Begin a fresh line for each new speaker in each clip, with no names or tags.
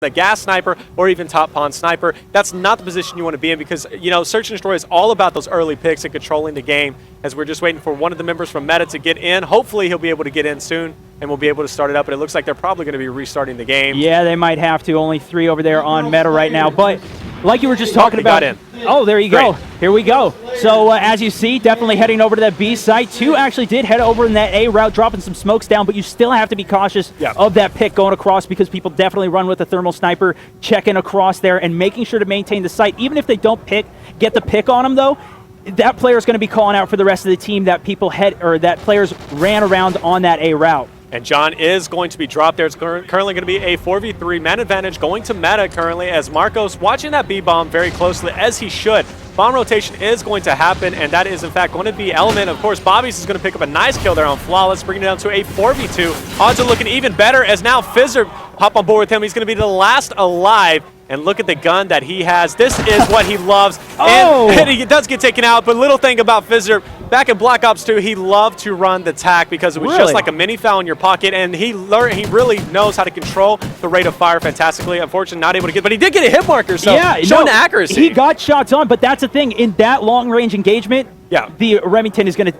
the gas sniper or even top pawn sniper. That's not the position you want to be in because, you know, Search and Destroy is all about those early picks and controlling the game, as we're just waiting for one of the members from Meta to get in. Hopefully he'll be able to get in soon and we'll be able to start it up, but it looks like they're probably going to be restarting the game.
Yeah, they might have to. Only 3 over there on Meta right now, but like you were just talking about.
Got in.
Oh, there you go. Here we go. So as you see, definitely heading over to that B site. 2 actually did head over in that A route, dropping some smokes down, but you still have to be cautious of that pick going across because people definitely run with a thermal sniper, checking across there and making sure to maintain the site. Even if they don't get the pick on them though, that player is going to be calling out for the rest of the team that that players ran around on that A route.
And John is going to be dropped there. It's currently going to be a 4v3 man advantage going to Meta currently, as Marcos watching that B-bomb very closely, as he should. Bomb rotation is going to happen, and that is in fact going to be Element. Of course, Bobby's is going to pick up a nice kill there on Flawless, bringing it down to a 4v2. Odds are looking even better as now Fizzer hop on board with him. He's going to be the last alive. And look at the gun that he has. This is what he loves. And he does get taken out, but little thing about Fizzer, back in Black Ops 2, he loved to run the TAC because it was just like a mini foul in your pocket, and he really knows how to control the rate of fire fantastically. Unfortunately, not able to get, but he did get a hit marker, so showing the accuracy.
He got shots on, but that's the thing. In that long-range engagement, the Remington is gonna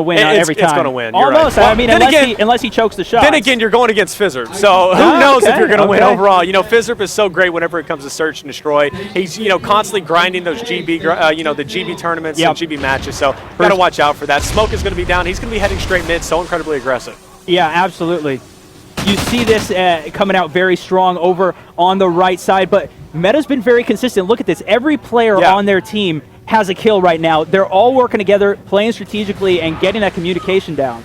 win every time.
It's gonna win.
Almost.
Right.
I mean, unless he chokes the shot.
Then again, you're going against Fizzer, so who knows if you're gonna win overall. You know, Fizzer is so great whenever it comes to Search and Destroy. He's constantly grinding those GB, the GB tournaments and GB matches. So gotta watch out for that. Smoke is gonna be down. He's gonna be heading straight mid. So incredibly aggressive.
Yeah, absolutely. You see this coming out very strong over on the right side, but Meta's been very consistent. Look at this. Every player on their team has a kill right now. They're all working together, playing strategically, and getting that communication down.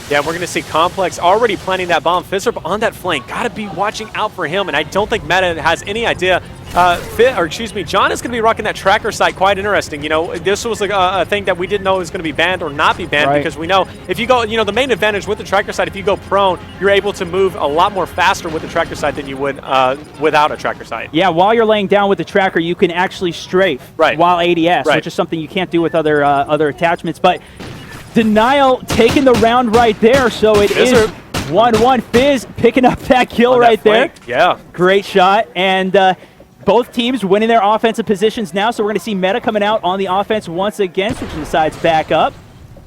Yeah, we're going to see Complex already planting that bomb. Fizzer on that flank. Got to be watching out for him, and I don't think Meta has any idea. John is going to be rocking that tracker sight. Quite interesting. You know, this was a thing that we didn't know was going to be banned or not be banned because we know if you go, the main advantage with the tracker sight, if you go prone, you're able to move a lot more faster with the tracker sight than you would without a tracker sight.
Yeah, while you're laying down with the tracker, you can actually strafe while ADS, which is something you can't do with other attachments. But Denial taking the round right there, so it is 1-1. Fizz picking up that kill right there.
Yeah.
Great shot. And both teams winning their offensive positions now, so we're going to see Meta coming out on the offense once again, switching the sides back up.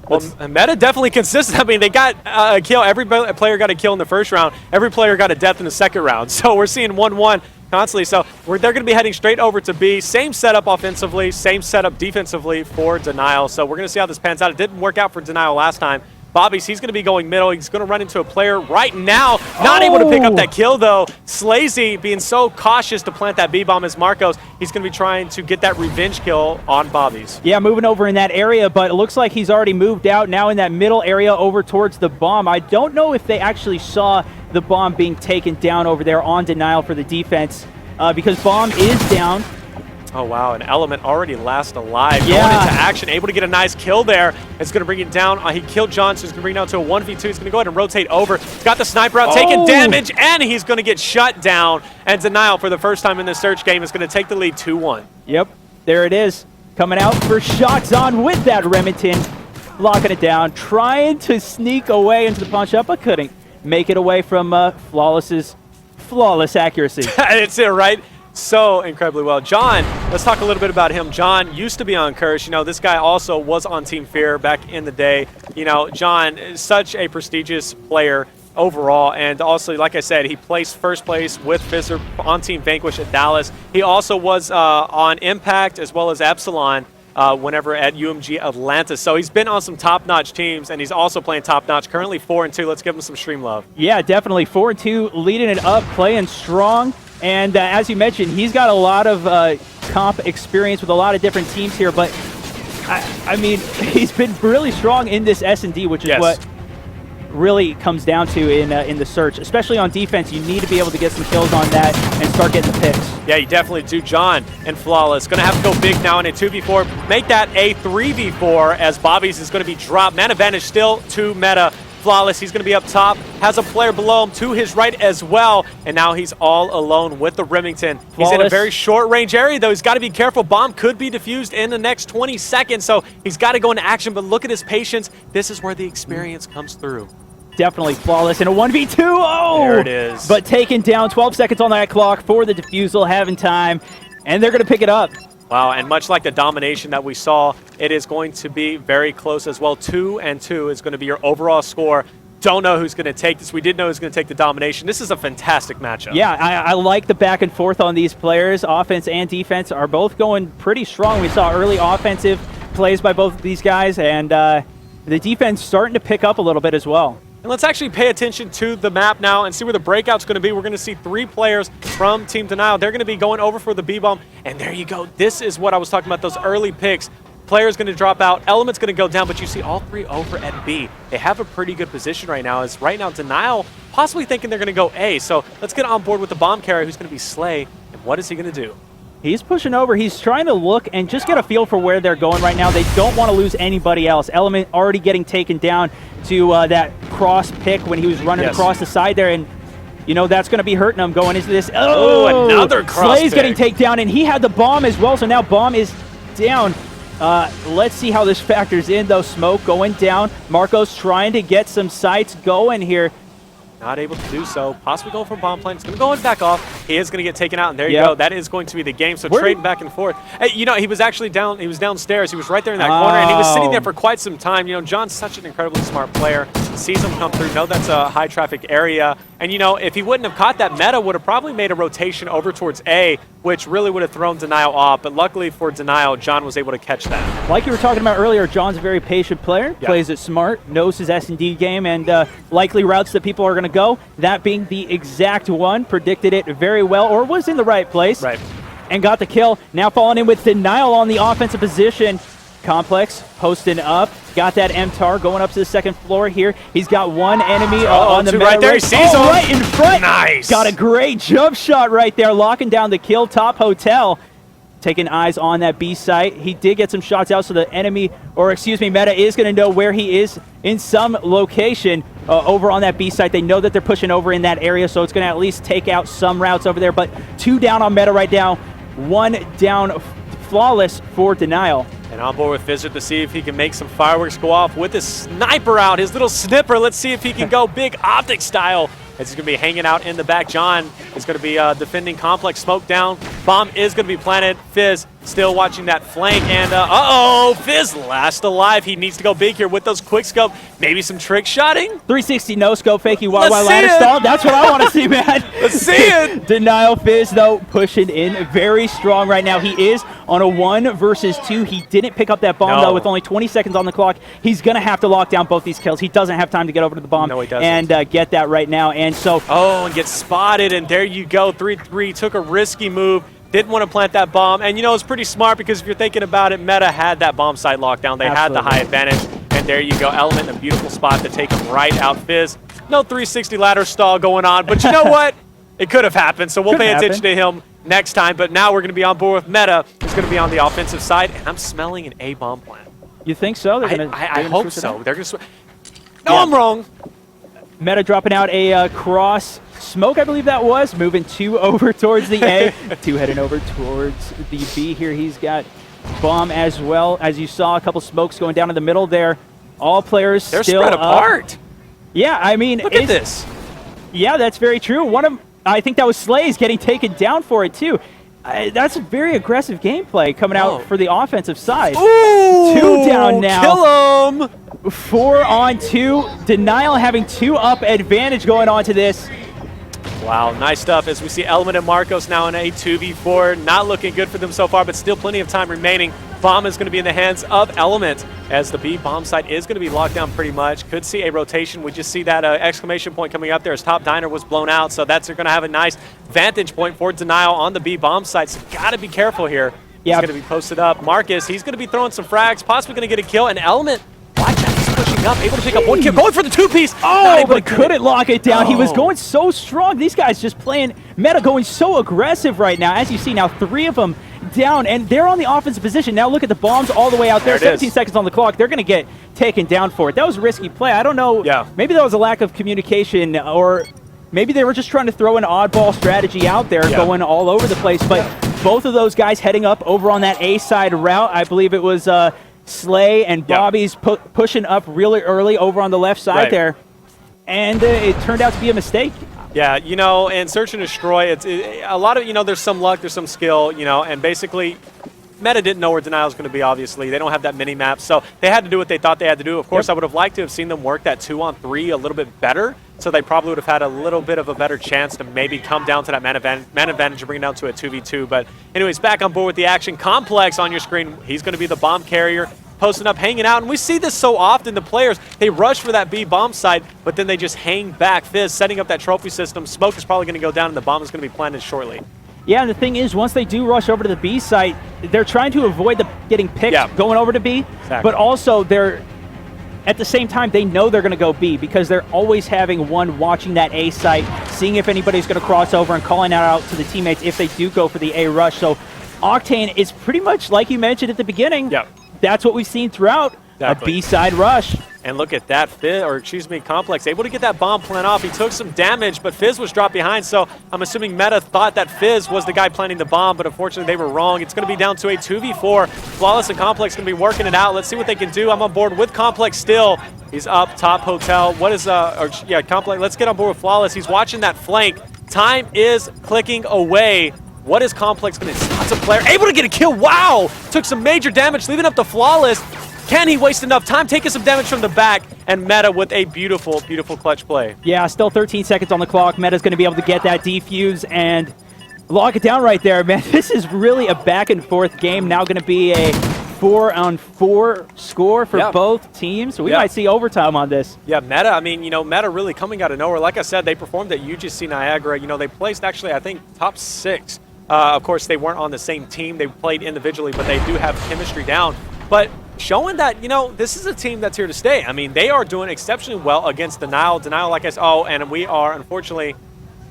Well, Meta definitely consistent. I mean, they got a kill. Every player got a kill in the first round. Every player got a death in the second round. So we're seeing 1-1 constantly. So they're going to be heading straight over to B. Same setup offensively, same setup defensively for Denial. So we're going to see how this pans out. It didn't work out for Denial last time. Bobby's, he's going to be going middle. He's going to run into a player right now. Not able to pick up that kill, though. Slazy being so cautious to plant that B-bomb as Marcos. He's going to be trying to get that revenge kill on Bobby's.
Yeah, moving over in that area, but it looks like he's already moved out now in that middle area over towards the bomb. I don't know if they actually saw the bomb being taken down over there on Denial for the defense because bomb is down.
Oh, wow, an Element already last alive. Going into action, able to get a nice kill there. It's going to bring it down. He killed Johnson. He's going to bring it down to a 1v2. He's going to go ahead and rotate over. Got the sniper out, taking damage, and he's going to get shut down. And Denial, for the first time in this Search game, is going to take the lead 2-1.
Yep, there it is. Coming out for shots on with that Remington. Locking it down, trying to sneak away into the punch up, but couldn't make it away from Flawless's flawless accuracy.
It's it, right? So incredibly well. John, let's talk a little bit about him. John used to be on Curse. This guy also was on Team Fear back in the day. John is such a prestigious player overall, and also, like I said, he placed first place with Fizzer on Team Vanquish at Dallas. He also was on Impact as well as Epsilon whenever at UMG Atlanta. So he's been on some top-notch teams, and he's also playing top-notch. Currently 4-2. Let's give him some stream love.
Yeah, definitely 4-2, leading it up, playing strong. And as you mentioned, he's got a lot of comp experience with a lot of different teams here. But, I mean, he's been really strong in this S&D, which is what really comes down to in the Search. Especially on defense, you need to be able to get some kills on that and start getting the picks.
Yeah, you definitely do. John and Flawless going to have to go big now in a 2v4. Make that a 3v4 as Bobby's is going to be dropped. Man advantage still to Meta. Flawless, he's going to be up top, has a player below him to his right as well, and now he's all alone with the Remington. He's in a very short range area, though. He's got to be careful. Bomb could be defused in the next 20 seconds, so he's got to go into action, but look at his patience. This is where the experience comes through.
definitely flawless in a 1v2. Oh!
There it is.
But taken down, 12 seconds on that clock for the defusal, having time, and they're going to pick it up.
Wow, and much like the domination that we saw, it is going to be very close as well. 2-2 is going to be your overall score. Don't know who's going to take this. We did know who's going to take the domination. This is a fantastic matchup.
Yeah, I like the back and forth on these players. Offense and defense are both going pretty strong. We saw early offensive plays by both of these guys, and the defense starting to pick up a little bit as well.
And let's actually pay attention to the map now and see where the breakout's going to be. We're going to see 3 players from Team Denial. They're going to be going over for the B-bomb. And there you go. This is what I was talking about, those early picks. Player's going to drop out. Element's going to go down, but you see all 3 over at B. They have a pretty good position right now, as right now Denial possibly thinking they're going to go A. So let's get on board with the bomb carrier, who's going to be Slay. And what is he going to do?
He's pushing over. He's trying to look and just get a feel for where they're going right now. They don't want to lose anybody else. Element already getting taken down to that cross pick when he was running across the side there. And, you know, that's going to be hurting him going into this.
Oh, another cross
Slay's
pick.
getting taken down, and he had the bomb as well. So now bomb is down. Let's see how this factors in, though. Smoke going down. Marcos trying to get some sights going here.
Not able to do so. Possibly going for bomb plant. It's going to go and back off. He is going to get taken out, and there you go. That is going to be the game. So trading back and forth. Hey, you know, he was actually down. He was downstairs. He was right there in that corner, and he was sitting there for quite some time. You know, John's such an incredibly smart player. Sees him come through. Know that's a high traffic area. And, you know, if he wouldn't have caught that, Meta would have probably made a rotation over towards A, which really would have thrown Denial off. But luckily for Denial, John was able to catch that.
Like you were talking about earlier, John's a very patient player, plays it smart, knows his S&D game, and likely routes that people are going to go. That being the exact one, predicted it very well, or was in the right place.
Right.
And got the kill. Now falling in with Denial on the offensive position. Complex posting up. Got that MTAR going up to the second floor here. He's got one enemy on the meta
right there. He sees him.
Right in front.
Nice.
Got a great jump shot right there, locking down the kill. Top Hotel. Taking eyes on that B site. He did get some shots out, so the enemy, or excuse me, Meta is going to know where he is in some location over on that B site. They know that they're pushing over in that area, so it's going to at least take out some routes over there. But 2 down on Meta right now. 1 down flawless for Denial.
And on board with Fizzard to see if he can make some fireworks go off with his sniper out, his little snipper. Let's see if he can go big optic style. As he's going to be hanging out in the back. John is going to be defending Complex. Smoke down. Bomb is going to be planted. Fizz still watching that flank. And, uh-oh, Fizz last alive. He needs to go big here with those quick scope. Maybe some trick shotting.
360 no scope fakey YY ladder stall. That's what I want to see, man.
Let's see it.
Denial Fizz, though, pushing in very strong right now. He is on a 1 versus 2. He didn't pick up that bomb, though, with only 20 seconds on the clock. He's going to have to lock down both these kills. He doesn't have time to get over to the bomb and get that right now. And so,
and get spotted, and there you go. 3-3 took a risky move. Didn't want to plant that bomb, and you know, it's pretty smart because if you're thinking about it, Meta had that bomb site locked down. They had the high advantage, and there you go. Element in a beautiful spot to take him right out. Fizz, no 360 ladder stall going on, but you know what? It could have happened, so we'll pay attention to him next time. But now we're going to be on board with Meta, who's going to be on the offensive side, and I'm smelling an A bomb plant.
You think so?
I hope so. They're going to. No, I'm wrong.
Meta dropping out a cross smoke, I believe that was. Moving 2 over towards the A. 2 heading over towards the B here. He's got bomb as well. As you saw, a couple smokes going down in the middle there. All players
They're
still
spread apart.
Yeah, I mean,
look at this.
Yeah, that's very true. I think that was Slays getting taken down for it too. That's a very aggressive gameplay coming out for the offensive side.
Ooh,
2 down now.
Kill him.
4 on 2. Denial having 2 up advantage going on to this.
Wow, nice stuff as we see Element and Marcos now in a 2v4. Not looking good for them so far, but still plenty of time remaining. Bomb is going to be in the hands of Element as the B bomb site is going to be locked down pretty much. Could see a rotation. We just see that exclamation point coming up there as Top Diner was blown out, so that's going to have a nice vantage point for Denial on the B bomb site, so got to be careful here. He's going to be posted up. Marcus, he's going to be throwing some frags, possibly going to get a kill, and Element, watch that, he's pushing up, able to pick up 1 kill, going for the 2-piece.
Oh, but couldn't lock it down. He was going so strong. These guys just playing Meta, going so aggressive right now. As you see now, 3 of them down, and they're on the offensive position. Now look at the bombs all the way out there. 17 seconds on the clock. They're going to get taken down for it. That was a risky play. I don't know. Maybe that was a lack of communication, or maybe they were just trying to throw an oddball strategy out there, going all over the place. But both of those guys heading up over on that A side route. I believe it was Slay and Bobby's pushing up really early over on the left side there. and it turned out to be a mistake.
Yeah, you know, and Search and Destroy, it's a lot of, you know, there's some luck, there's some skill, you know, and basically Meta didn't know where Denial was going to be, obviously. They don't have that mini map, so they had to do what they thought they had to do. Of course, I would have liked to have seen them work that 2-on-3 a little bit better, so they probably would have had a little bit of a better chance to maybe come down to that man advantage and bring it down to a 2v2. But anyways, back on board with the action. Complex on your screen. He's going to be the bomb carrier, posting up, hanging out, and we see this so often. The players, they rush for that B bomb site, but then they just hang back. Fizz setting up that trophy system. Smoke is probably going to go down, and the bomb is going to be planted shortly.
Yeah, and the thing is, once they do rush over to the B site, they're trying to avoid getting picked going over to B,
exactly.
But also they're, at the same time, they know they're going to go B because they're always having one watching that A site, seeing if anybody's going to cross over and calling that out to the teammates if they do go for the A rush. So Octane is pretty much, like you mentioned at the beginning, that's what we've seen throughout, a B side rush.
And look at that, Complex able to get that bomb plant off. He took some damage, but Fizz was dropped behind, so I'm assuming Meta thought that Fizz was the guy planting the bomb, but unfortunately they were wrong. It's going to be down to a 2v4. Flawless and Complex going to be working it out. Let's see what they can do. I'm on board with Complex still. He's up top hotel. What is, Complex, let's get on board with Flawless. He's watching that flank. Time is clicking away. What is Complex going to do? Lots of player able to get a kill. Wow! Took some major damage, leaving up the Flawless. Can he waste enough time? Taking some damage from the back, and Meta with a beautiful, beautiful clutch play. Yeah,
still 13 seconds on the clock. Meta's going to be able to get that defuse and lock it down right there, man. This is really a back-and-forth game. Now going to be a 4-on-4 score for both teams. So we might see overtime on this.
Yeah, Meta, I mean, you know, Meta really coming out of nowhere. Like I said, they performed at UGC Niagara. You know, they placed actually, I think, top 6. Of course, they weren't on the same team. They played individually, but they do have chemistry down. But showing that, you know, this is a team that's here to stay. I mean, they are doing exceptionally well against Denial. Denial, like I said, and we are, unfortunately,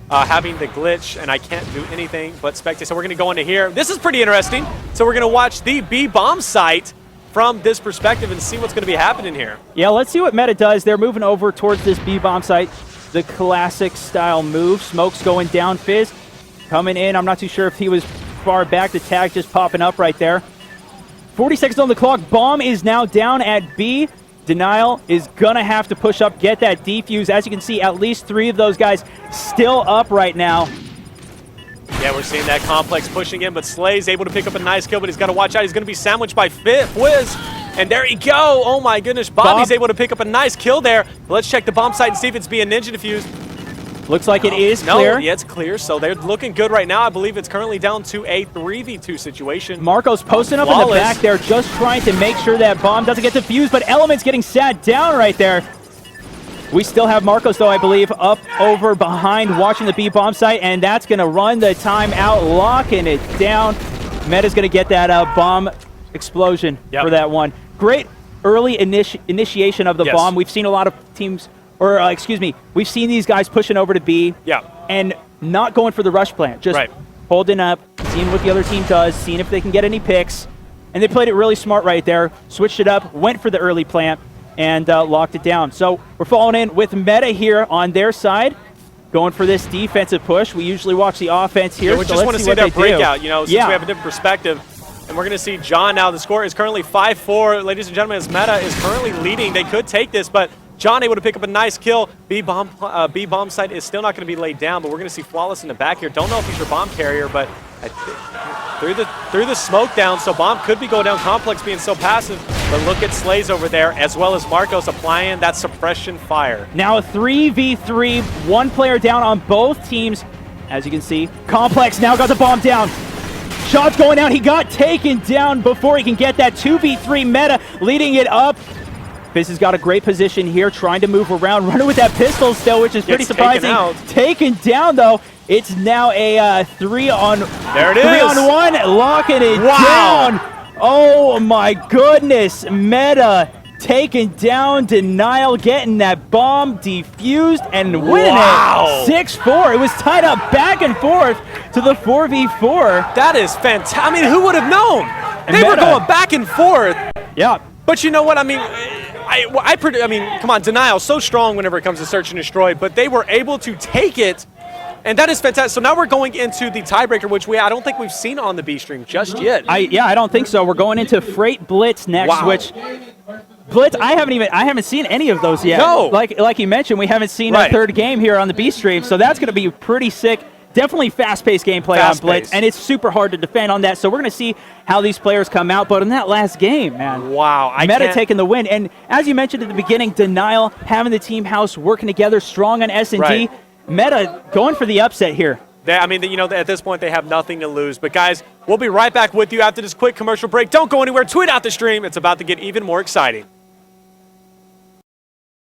having the glitch, and I can't do anything but spectate. So we're going to go into here. This is pretty interesting. So we're going to watch the B bomb site from this perspective and see what's going to be happening here.
Yeah, let's see what Meta does. They're moving over towards this B bomb site. The classic style move. Smoke's going down. Fizz coming in. I'm not too sure if he was far back. The tag just popping up right there. 40 seconds on the clock. Bomb is now down at B. Denial is going to have to push up, get that defuse. As you can see, at least 3 of those guys still up right now.
Yeah, we're seeing that Complex pushing in, but Slay's able to pick up a nice kill, but he's got to watch out. He's going to be sandwiched by Fizz. And there he go. Oh, my goodness. Bobby's able to pick up a nice kill there. Let's check the bomb site and see if it's being ninja defused.
Looks like it is clear.
No, yeah, it's clear. So they're looking good right now. I believe it's currently down to a 3v2 situation.
Marco's posting up in the back there, just trying to make sure that bomb doesn't get defused, but Element's getting sat down right there. We still have Marcos, though, I believe, up over behind watching the B bomb site, and that's going to run the time out, locking it down. Meta's going to get that bomb explosion for that one. Great early initiation of the bomb. We've seen a lot of teams... we've seen these guys pushing over to B and not going for the rush plant, just holding up, seeing what the other team does, seeing if they can get any picks. And they played it really smart right there, switched it up, went for the early plant, and locked it down. So we're falling in with Meta here on their side, going for this defensive push. We usually watch the offense here.
Yeah, we just want to see that breakout, you know, since we have a different perspective. And we're going to see John now. The score is currently 5-4. Ladies and gentlemen, as Meta is currently leading. They could take this, but John able to pick up a nice kill. B bomb site is still not going to be laid down, but we're going to see Flawless in the back here. Don't know if he's your bomb carrier, but through the smoke down, so bomb could be going down. Complex being so passive, but look at Slays over there, as well as Marcos applying that suppression fire.
Now a 3v3, 1 player down on both teams. As you can see, Complex now got the bomb down. Shots going down. He got taken down before he can get that 2v3. Meta leading it up. Fizz has got a great position here, trying to move around, running with that pistol still, which is pretty surprising. Taken down, though. It's now a 3-on-1, locking it down. Oh, my goodness. Meta taking down Denial, getting that bomb defused and winning it 6-4. It was tied up back and forth to the 4v4.
That is fantastic. I mean, who would have known? They were going back and forth.
Yeah.
But you know what? I mean, I mean, come on, Denial so strong whenever it comes to search and destroy, but they were able to take it, and that is fantastic. So now we're going into the tiebreaker, which I don't think we've seen on the B stream just yet.
I don't think so. We're going into Freight Blitz next, which Blitz, I haven't seen any of those yet.
No.
Like you mentioned, we haven't seen a third game here on the B stream, so that's going to be pretty sick. Definitely fast-paced gameplay on Blitz, and it's super hard to defend on that. So we're going to see how these players come out. But in that last game, man,
wow,
Meta taking the win. And as you mentioned at the beginning, Denial having the team house working together, strong on S&D.
Right.
Meta going for the upset here.
I mean, you know, at this point, they have nothing to lose. But guys, we'll be right back with you after this quick commercial break. Don't go anywhere. Tweet out the stream. It's about to get even more exciting.